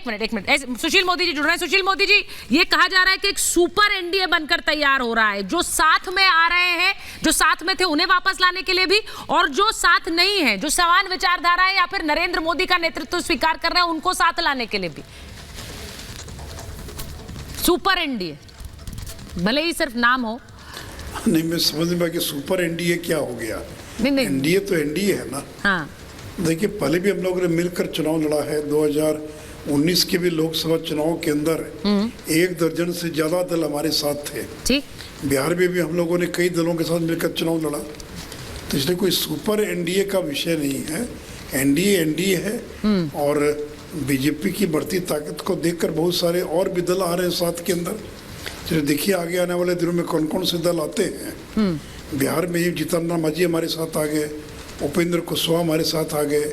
Minute, Sushil Modi ji जुड़ रहे हैं। सुशील मोदी जी, ये कहा जा रहा है कि एक सुपर एनडीए बनकर तैयार हो रहा है, जो साथ में आ रहे हैं, जो साथ में थे उन्हें वापस लाने के लिए भी, और जो साथ नहीं है, जो समान विचारधारा है या फिर नरेंद्र मोदी का नेतृत्व स्वीकार कर रहे हैं, उनको साथ लाने के लिए भी सुपर एनडीए, भले ही सिर्फ नाम हो। नहीं, मैं समझ में कि सुपर एनडीए क्या हो गया। नहीं, एनडीए तो एनडीए है ना। हाँ, देखिए, पहले भी हम लोगों ने मिलकर चुनाव लड़ा है। 2019 के भी लोकसभा चुनाव के अंदर 1 दर्जन से ज्यादा दल हमारे साथ थे। ठीक। बिहार में भी हम लोगों ने कई दलों के साथ मिलकर चुनाव लड़ा, तो इसलिए कोई सुपर एनडीए का विषय नहीं है। एनडीए एनडीए है, और बीजेपी की बढ़ती ताकत को देखकर बहुत सारे और भी दल आ रहे हैं साथ के अंदर। चलिए देखिए आगे आने वाले दिनों में कौन कौन से दल आते हैं। बिहार में ही जीतन राम मांझी हमारे साथ आ गए, उपेंद्र कुशवाहा हमारे साथ आ गए,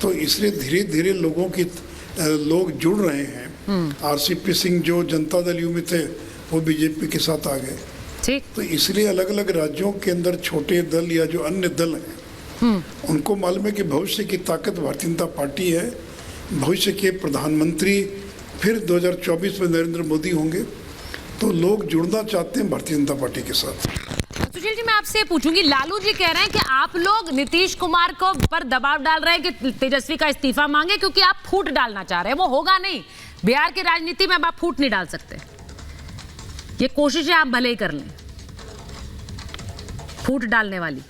तो इसलिए धीरे धीरे लोग जुड़ रहे हैं। आरसीपी सिंह जो जनता दल यू में थे वो बीजेपी के साथ आ गए। ठीक। तो इसलिए अलग अलग राज्यों के अंदर छोटे दल या जो अन्य दल हैं उनको मालूम है कि भविष्य की ताकत भारतीय जनता पार्टी है। भविष्य के प्रधानमंत्री फिर 2024 में नरेंद्र मोदी होंगे, तो लोग जुड़ना चाहते हैं भारतीय जनता पार्टी के साथ। सुशील जी, मैं आपसे पूछूंगी, लालू जी कह रहे हैं कि आप लोग नीतीश कुमार को पर दबाव डाल रहे हैं कि तेजस्वी का इस्तीफा मांगे, क्योंकि आप फूट डालना चाह रहे हैं। वो होगा नहीं, बिहार की राजनीति में अब आप फूट नहीं डाल सकते। ये कोशिशें आप भले ही कर लें, फूट डालने वाली।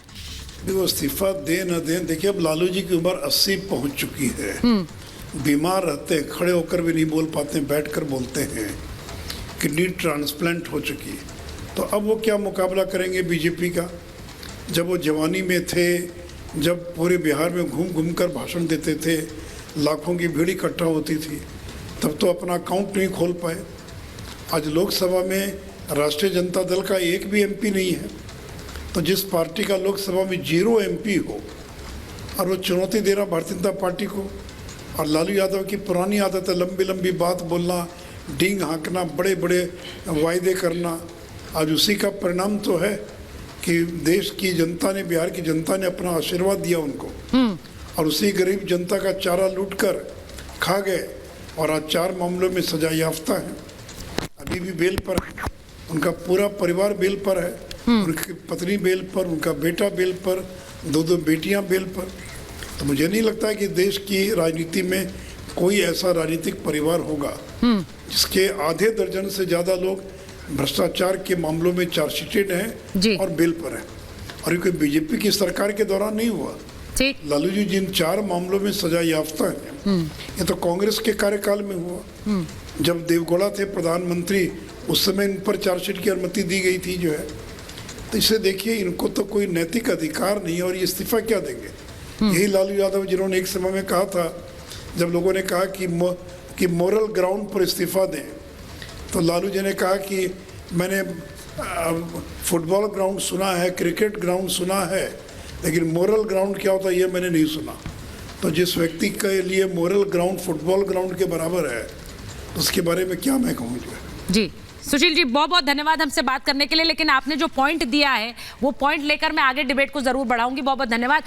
देखो, इस्तीफा दे न दे, देखिए अब लालू जी की उम्र 80 पहुंच चुकी है। बीमार रहते हैं, खड़े होकर भी नहीं बोल पाते, बैठकर बोलते हैं। किडनी ट्रांसप्लांट हो चुकी है, तो अब वो क्या मुकाबला करेंगे बीजेपी का। जब वो जवानी में थे, जब पूरे बिहार में घूम घूम कर भाषण देते थे, लाखों की भीड़ इकट्ठा होती थी, तब तो अपना अकाउंट नहीं खोल पाए। आज लोकसभा में राष्ट्रीय जनता दल का एक भी एमपी नहीं है, तो जिस पार्टी का लोकसभा में 0 एमपी हो और वो चुनौती दे रहा भारतीय जनता पार्टी को। और लालू यादव की पुरानी आदत है लंबी लंबी बात बोलना, डींग हाँकना, बड़े बड़े वायदे करना। आज उसी का परिणाम तो है कि देश की जनता ने, बिहार की जनता ने अपना आशीर्वाद दिया उनको, और उसी गरीब जनता का चारा लूटकर खा गए, और आज 4 मामलों में सजा याफ्ता है। अभी भी बेल पर, उनका पूरा परिवार बेल पर है, उनकी पत्नी बेल पर, उनका बेटा बेल पर, 2 बेटियां बेल पर। तो मुझे नहीं लगता है कि देश की राजनीति में कोई ऐसा राजनीतिक परिवार होगा जिसके आधे दर्जन से ज़्यादा लोग भ्रष्टाचार के मामलों में चार्जशीटेड हैं और बेल पर हैं। और ये कोई बीजेपी की सरकार के दौरान नहीं हुआ। लालू जी जिन 4 मामलों में सजा याफ्ता हैं, ये तो कांग्रेस के कार्यकाल में हुआ। जब देवगौड़ा थे प्रधानमंत्री, उस समय इन पर चार्जशीट की अनुमति दी गई थी जो है। तो इसे देखिए, इनको तो कोई नैतिक अधिकार नहीं, और ये इस्तीफा क्या देंगे। यही लालू यादव जिन्होंने एक समय में कहा था, जब लोगों ने कहा कि मोरल ग्राउंड पर इस्तीफा दें, तो लालू जी ने कहा कि मैंने फुटबॉल ग्राउंड सुना है, क्रिकेट ग्राउंड सुना है, लेकिन मोरल ग्राउंड क्या होता है ये मैंने नहीं सुना। तो जिस व्यक्ति के लिए मोरल ग्राउंड फुटबॉल ग्राउंड के बराबर है, उसके बारे में क्या मैं कहूँ। जी सुशील जी, बहुत बहुत धन्यवाद हमसे बात करने के लिए, लेकिन आपने जो पॉइंट दिया है वो पॉइंट लेकर मैं आगे डिबेट को जरूर बढ़ाऊंगी। बहुत बहुत धन्यवाद।